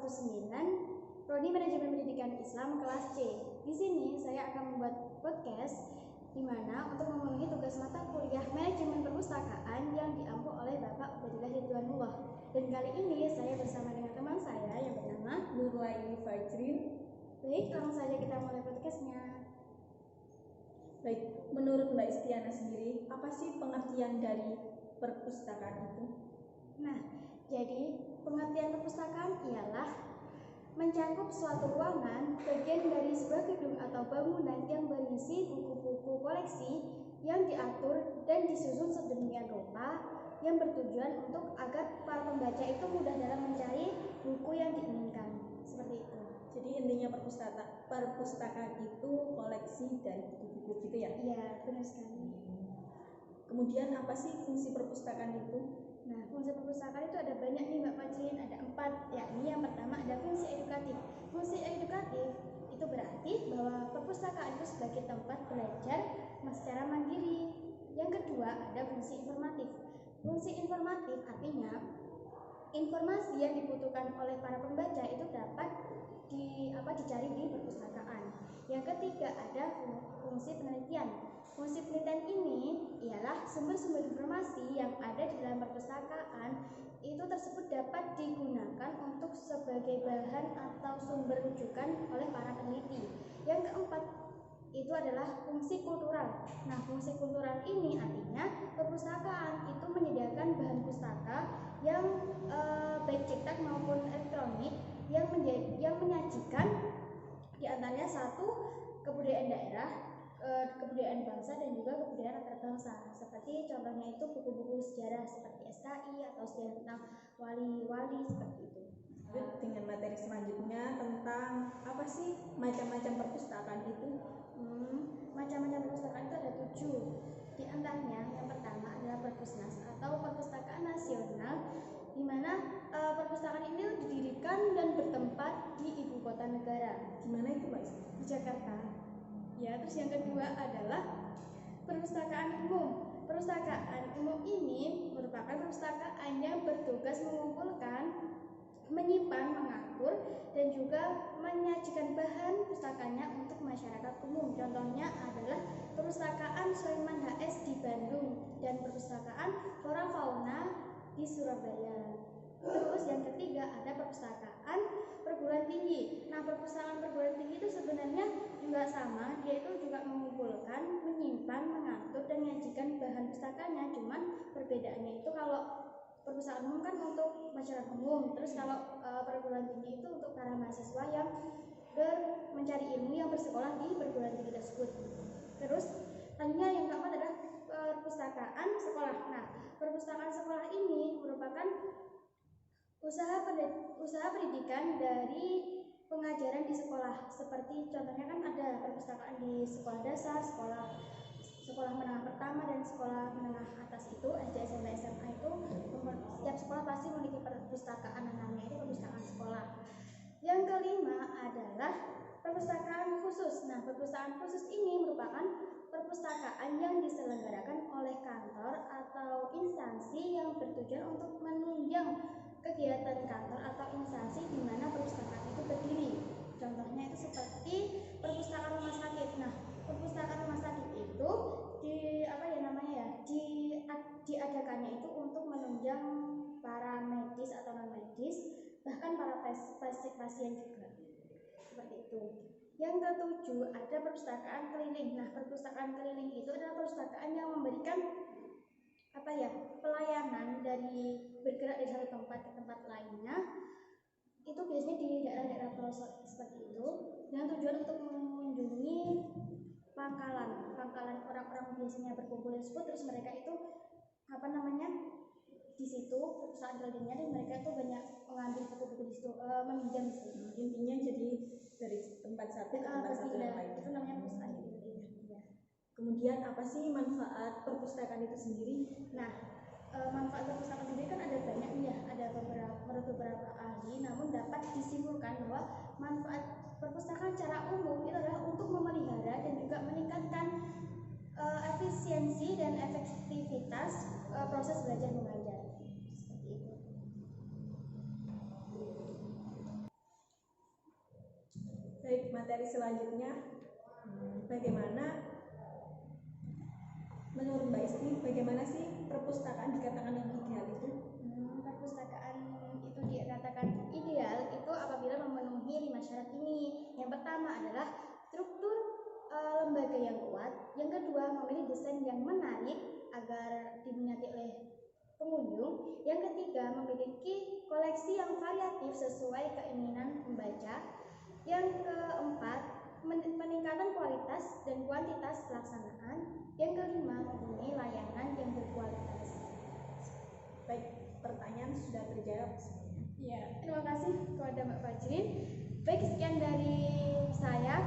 019 Prodi Manajemen Pendidikan Islam kelas C. Di sini saya akan membuat podcast di mana untuk memenuhi tugas mata kuliah Manajemen Perpustakaan yang diampu oleh Bapak Ubaidillah Ridwanullah. Dan kali ini saya bersama dengan teman saya yang bernama Nurlaini Fajrin. Baik, langsung saja kita mulai podcastnya. Baik, menurut Mbak Istiana sendiri, apa sih pengertian dari perpustakaan itu? Nah, jadi pengertian perpustakaan ialah mencakup suatu ruangan, bagian dari sebuah gedung atau bangunan yang berisi buku-buku koleksi yang diatur dan disusun sedemikian rupa yang bertujuan untuk agar para pembaca itu mudah dalam mencari buku yang diinginkan. Seperti itu. Jadi intinya perpustakaan itu koleksi dari buku-buku gitu ya? Iya, benar sekali. Kemudian apa sih fungsi perpustakaan itu? Nah, fungsi perpustakaan itu ada banyak nih Mbak Fajrin, ada 4, yakni yang pertama ada fungsi edukatif. Fungsi edukatif itu berarti bahwa perpustakaan itu sebagai tempat belajar secara mandiri. Yang kedua ada fungsi informatif. Fungsi informatif artinya informasi yang dibutuhkan oleh para pembaca itu dapat dicari di perpustakaan. Yang ketiga ada fungsi penelitian. Fungsi penelitian ini ialah sumber-sumber informasi yang ada di dalam perpustakaan itu tersebut dapat digunakan untuk sebagai bahan atau sumber rujukan oleh para peneliti. Yang keempat itu adalah fungsi kultural. Nah, fungsi kultural ini artinya perpustakaan itu menyediakan bahan pustaka yang baik cetak maupun elektronik yang menyajikan diantaranya satu kebudayaan daerah, kebudayaan bangsa dan juga kebudayaan antar bangsa. Seperti contohnya itu buku-buku sejarah seperti SKI atau sejarah tentang wali-wali seperti itu. Dengan materi selanjutnya tentang apa sih macam-macam perpustakaan itu? Macam-macam perpustakaan itu ada 7. Di antaranya yang pertama adalah Perpusnas atau Perpustakaan Nasional, di mana perpustakaan ini didirikan dan bertempat di ibu kota negara. Di mana itu, Mbak? Di Jakarta. Ya, terus yang kedua adalah Perpustakaan Umum. Perpustakaan umum ini merupakan perpustakaan yang bertugas mengumpulkan, menyimpan, mengatur, dan juga menyajikan bahan pustakanya untuk masyarakat umum. Contohnya adalah Perpustakaan Soeman HS di Bandung dan Perpustakaan Flora Fauna di Surabaya. Terus yang ketiga ada Perpustakaan Perguruan Tinggi. Nah, perpustakaan perguruan tinggi itu sebenarnya juga sama, dia itu juga mengumpulkan, menyimpan, mengatur, dan menyajikan bahan pustakanya. Cuman perbedaannya itu kalau perpustakaan umum kan untuk masyarakat umum, terus kalau perguruan tinggi itu untuk para mahasiswa yang mencari ilmu yang bersekolah di perguruan tinggi tersebut. Terus selanjutnya yang keempat adalah perpustakaan sekolah. Nah, perpustakaan sekolah ini merupakan usaha pendidikan dari pengajaran di sekolah. Seperti contohnya kan ada perpustakaan di sekolah dasar, sekolah menengah pertama dan sekolah menengah atas itu SD, SMP, SMA itu setiap sekolah pasti memiliki perpustakaan, namanya itu perpustakaan sekolah. Yang kelima adalah perpustakaan khusus. Nah, perpustakaan khusus ini merupakan perpustakaan yang diselenggarakan oleh kantor atau instansi yang bertujuan untuk menunjang kegiatan kantor atau instansi di mana perpustakaan itu berdiri. Contohnya itu seperti perpustakaan rumah sakit. Nah, perpustakaan rumah sakit itu diadakannya itu untuk menunjang para medis atau non medis, bahkan para pasien juga. Seperti itu. Yang ketujuh ada perpustakaan keliling. Nah, perpustakaan keliling itu adalah perpustakaan yang memberikan pelayanan dari bergerak dari satu tempat ke tempat lainnya. Itu biasanya di daerah-daerah pelosok seperti itu, dengan tujuan untuk mengunjungi pangkalan orang-orang biasanya berkumpul tersebut, terus mereka itu di situ perpustakaan kelilingnya, dan mereka itu banyak mengambil buku-buku di situ, meminjam di situ. Intinya jadi dari tempat satu ke tempat satu yang lain. Itu namanya perpustakaan keliling. Kemudian apa sih manfaat perpustakaan itu sendiri? Nah, manfaat perpustakaan sendiri kan ada banyak nih ya, ada menurut beberapa ahli, namun dapat disimpulkan bahwa manfaat perpustakaan secara umum itu adalah untuk memelihara dan juga meningkatkan efisiensi dan efektivitas proses belajar mengajar. Seperti itu. materi selanjutnya, bagaimana menurut Mbak Isti, bagaimana sih perpustakaan dikatakan yang ideal itu? Perpustakaan itu dikatakan ideal itu apabila memenuhi 5 syarat ini. Yang pertama adalah struktur lembaga yang kuat. Yang kedua, memilih desain yang menarik agar diminati oleh pengunjung. Yang ketiga, memiliki koleksi yang variatif sesuai keinginan pembaca. Yang keempat, peningkatan kualitas dan kuantitas pelaksanaan. Yang kelima, mempunyai layanan yang berkualitas. Baik, pertanyaan sudah terjawab semuanya. Ya, terima kasih kepada Mbak Fajrin. Baik, sekian dari saya.